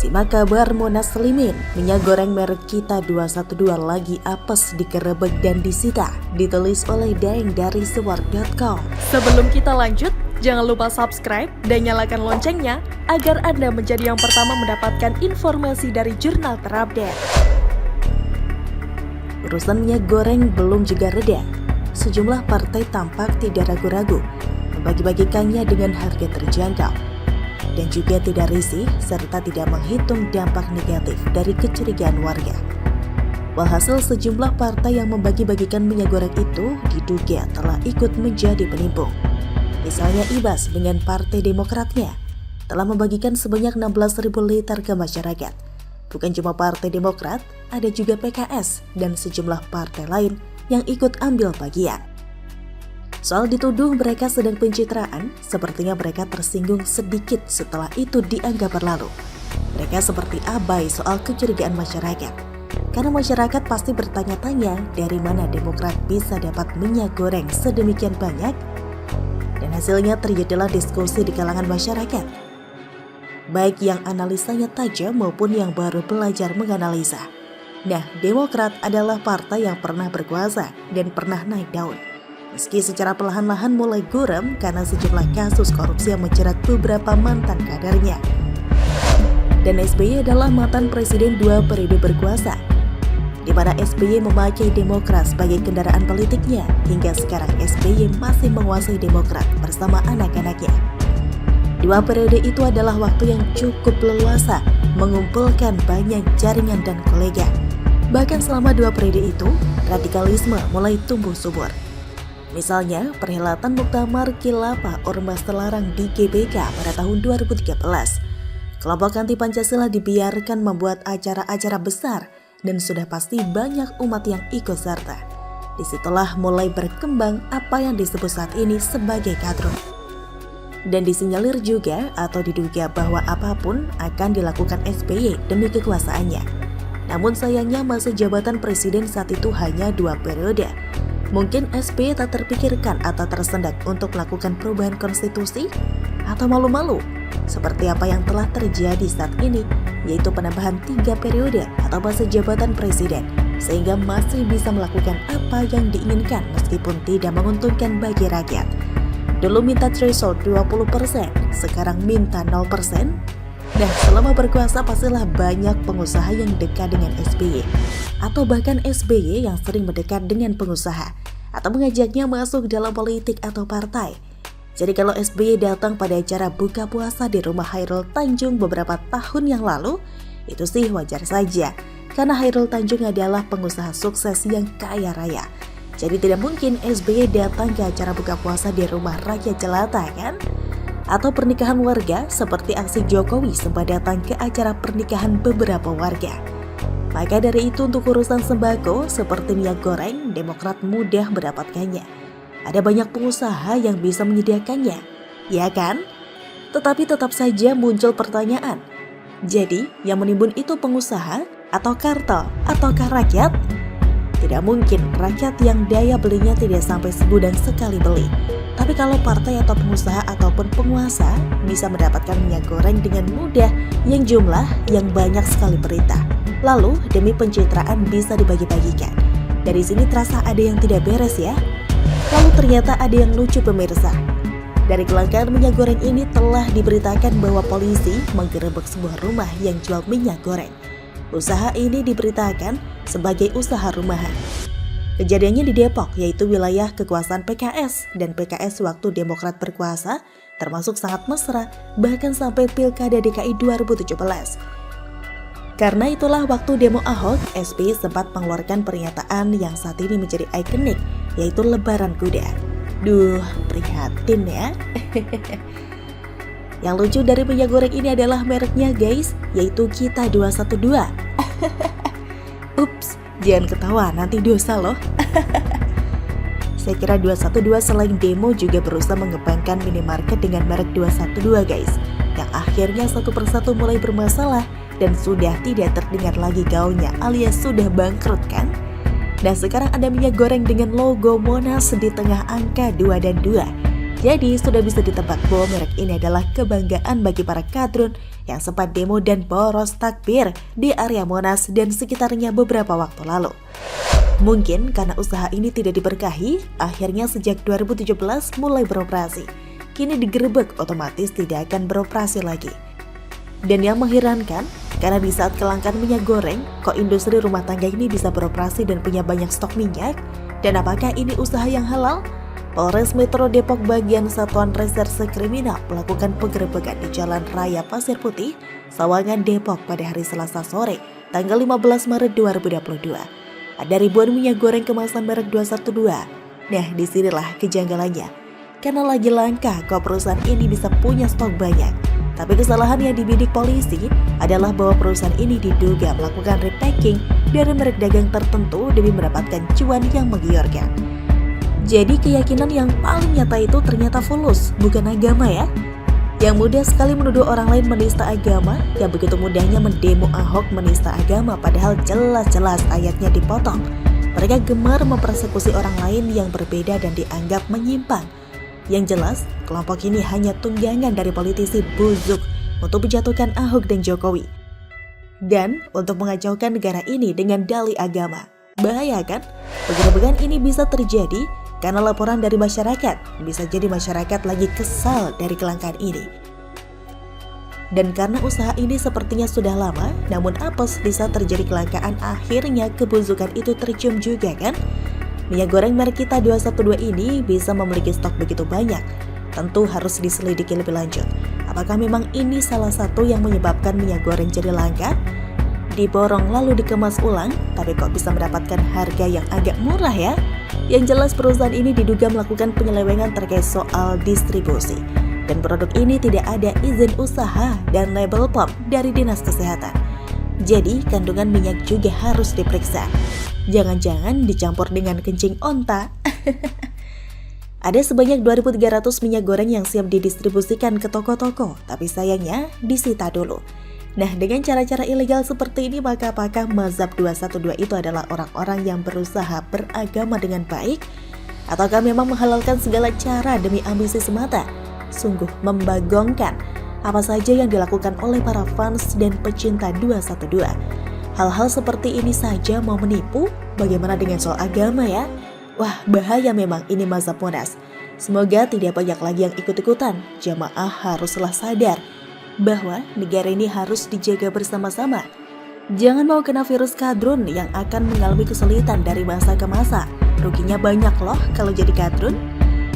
Simak kabar Monas Slimin, minyak goreng merek Kita 212 lagi apes digerebek dan disita, ditulis oleh Daeng dari Seward.com. Sebelum kita lanjut, jangan lupa subscribe dan nyalakan loncengnya agar Anda menjadi yang pertama mendapatkan informasi dari jurnal terupdate. Urusan minyak goreng belum juga reda. Sejumlah partai tampak tidak ragu-ragu membagi-bagikannya dengan harga terjangkau dan juga tidak risih serta tidak menghitung dampak negatif dari kecurigaan warga. Walhasil sejumlah partai yang membagi-bagikan minyak goreng itu diduga telah ikut menjadi penipu. Misalnya IBAS dengan Partai Demokratnya telah membagikan sebanyak 16.000 liter ke masyarakat. Bukan cuma Partai Demokrat, ada juga PKS dan sejumlah partai lain yang ikut ambil bagian. Soal dituduh mereka sedang pencitraan, sepertinya mereka tersinggung sedikit setelah itu dianggap berlalu. Mereka seperti abai soal kecurigaan masyarakat. Karena masyarakat pasti bertanya-tanya dari mana Demokrat bisa dapat minyak goreng sedemikian banyak. Dan hasilnya terjadilah diskusi di kalangan masyarakat. Baik yang analisanya tajam maupun yang baru belajar menganalisa. Nah, Demokrat adalah partai yang pernah berkuasa dan pernah naik daun. Meski secara perlahan-lahan mulai guram karena sejumlah kasus korupsi yang menjerat beberapa mantan kadernya. Dan SBY adalah mantan presiden 2 periode berkuasa, di mana SBY memakai Demokrat sebagai kendaraan politiknya. Hingga sekarang SBY masih menguasai Demokrat bersama anak-anaknya. 2 periode itu adalah waktu yang cukup leluasa mengumpulkan banyak jaringan dan kolega. Bahkan selama 2 periode itu, radikalisme mulai tumbuh subur. Misalnya, perhelatan Muktamar Khilafah Ormas terlarang di GBK pada tahun 2013. Kelompok anti Pancasila dibiarkan membuat acara-acara besar dan sudah pasti banyak umat yang ikut serta. Disitulah mulai berkembang apa yang disebut saat ini sebagai kadrun. Dan disinyalir juga atau diduga bahwa apapun akan dilakukan SBY demi kekuasaannya. Namun sayangnya masa jabatan presiden saat itu hanya 2 periode. Mungkin SBY tak terpikirkan atau tersendat untuk melakukan perubahan konstitusi atau malu-malu seperti apa yang telah terjadi saat ini, yaitu penambahan 3 periode atau masa jabatan presiden, sehingga masih bisa melakukan apa yang diinginkan meskipun tidak menguntungkan bagi rakyat. Dulu minta threshold 20%, sekarang minta 0%. Nah, selama berkuasa pastilah banyak pengusaha yang dekat dengan SBY, atau bahkan SBY yang sering mendekat dengan pengusaha atau mengajaknya masuk dalam politik atau partai. Jadi kalau SBY datang pada acara buka puasa di rumah Chairul Tanjung beberapa tahun yang lalu, itu sih wajar saja, karena Chairul Tanjung adalah pengusaha sukses yang kaya raya. Jadi tidak mungkin SBY datang ke acara buka puasa di rumah rakyat jelata, kan? Atau pernikahan warga seperti aksi Jokowi sempat datang ke acara pernikahan beberapa warga. Maka dari itu untuk urusan sembako seperti minyak goreng, Demokrat mudah mendapatkannya. Ada banyak pengusaha yang bisa menyediakannya, ya kan? Tetapi tetap saja muncul pertanyaan. Jadi yang menimbun itu pengusaha atau kartel ataukah rakyat? Tidak mungkin rakyat yang daya belinya tidak sampai segudang sekali beli. Tapi kalau partai atau pengusaha ataupun penguasa bisa mendapatkan minyak goreng dengan mudah yang jumlah yang banyak sekali berita, lalu demi pencitraan bisa dibagi-bagikan. Dari sini terasa ada yang tidak beres ya. Lalu ternyata ada yang lucu pemirsa. Dari kelangkaan minyak goreng ini telah diberitakan bahwa polisi menggerebek sebuah rumah yang jual minyak goreng. Usaha ini diberitakan sebagai usaha rumahan. Kejadiannya di Depok, yaitu wilayah kekuasaan PKS, dan PKS waktu Demokrat berkuasa termasuk sangat mesra, bahkan sampai Pilkada DKI 2017. Karena itulah waktu demo Ahok, SBY sempat mengeluarkan pernyataan yang saat ini menjadi ikonik, yaitu lebaran kuda. Duh, prihatin ya. Yang lucu dari minyak goreng ini adalah mereknya guys, yaitu Kita 212. Ups, jangan ketawa, nanti dosa loh. Saya kira 212 selain demo juga berusaha mengembangkan minimarket dengan merek 212 guys, yang akhirnya satu persatu mulai bermasalah dan sudah tidak terdengar lagi gaulnya alias sudah bangkrut kan. Nah sekarang ada minyak goreng dengan logo Monas di tengah angka 2 dan 2. Jadi sudah bisa ditebak bahwa merek ini adalah kebanggaan bagi para kadrun yang sempat demo dan boros takbir di area Monas dan sekitarnya beberapa waktu lalu. Mungkin karena usaha ini tidak diberkahi, akhirnya sejak 2017 mulai beroperasi. Kini digerebek otomatis tidak akan beroperasi lagi. Dan yang mengherankan, karena di saat kelangkaan minyak goreng, kok industri rumah tangga ini bisa beroperasi dan punya banyak stok minyak? Dan apakah ini usaha yang halal? Polres Metro Depok bagian Satuan Reserse Kriminal melakukan penggerebekan di Jalan Raya Pasir Putih, Sawangan, Depok pada hari Selasa sore, tanggal 15 Maret 2022. Ada ribuan minyak goreng kemasan merek 212. Nah, disinilah kejanggalannya. Karena lagi langka, kok perusahaan ini bisa punya stok banyak. Tapi kesalahan yang dibidik polisi adalah bahwa perusahaan ini diduga melakukan repacking dari merek dagang tertentu demi mendapatkan cuan yang menggiurkan. Jadi keyakinan yang paling nyata itu ternyata fulus, bukan agama ya. Yang mudah sekali menuduh orang lain menista agama, yang begitu mudahnya mendemo Ahok menista agama padahal jelas-jelas ayatnya dipotong. Mereka gemar mempersekusi orang lain yang berbeda dan dianggap menyimpang. Yang jelas, kelompok ini hanya tunggangan dari politisi busuk untuk menjatuhkan Ahok dan Jokowi. Dan untuk mengacaukan negara ini dengan dalih agama. Bahaya kan? Penggerebekan ini bisa terjadi karena laporan dari masyarakat. Bisa jadi masyarakat lagi kesal dari kelangkaan ini. Dan karena usaha ini sepertinya sudah lama, namun apes di saat terjadi kelangkaan akhirnya kebusukan itu tercium juga kan? Minyak goreng merek kita 212 ini bisa memiliki stok begitu banyak. Tentu harus diselidiki lebih lanjut. Apakah memang ini salah satu yang menyebabkan minyak goreng jadi langka? Diborong lalu dikemas ulang, tapi kok bisa mendapatkan harga yang agak murah ya? Yang jelas perusahaan ini diduga melakukan penyelewengan terkait soal distribusi. Dan produk ini tidak ada izin usaha dan label POM dari Dinas Kesehatan. Jadi kandungan minyak juga harus diperiksa. Jangan-jangan dicampur dengan kencing onta. Ada sebanyak 2.300 minyak goreng yang siap didistribusikan ke toko-toko, tapi sayangnya disita dulu. Nah, dengan cara-cara ilegal seperti ini, maka apakah mazhab 212 itu adalah orang-orang yang berusaha beragama dengan baik? Ataukah memang menghalalkan segala cara demi ambisi semata? Sungguh membagongkan apa saja yang dilakukan oleh para fans dan pecinta 212. Hal-hal seperti ini saja mau menipu? Bagaimana dengan soal agama ya? Wah, bahaya memang ini mazhab Monas. Semoga tidak banyak lagi yang ikut-ikutan. Jamaah haruslah sadar bahwa negara ini harus dijaga bersama-sama. Jangan mau kena virus kadrun yang akan mengalami kesulitan dari masa ke masa. Ruginya banyak loh kalau jadi kadrun.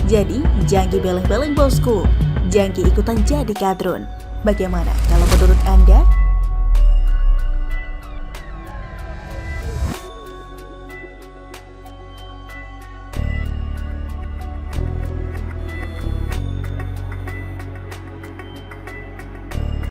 Jadi, jangan beleng-beleng bosku. Jangan ikutan jadi kadrun. Bagaimana kalau menurut Anda?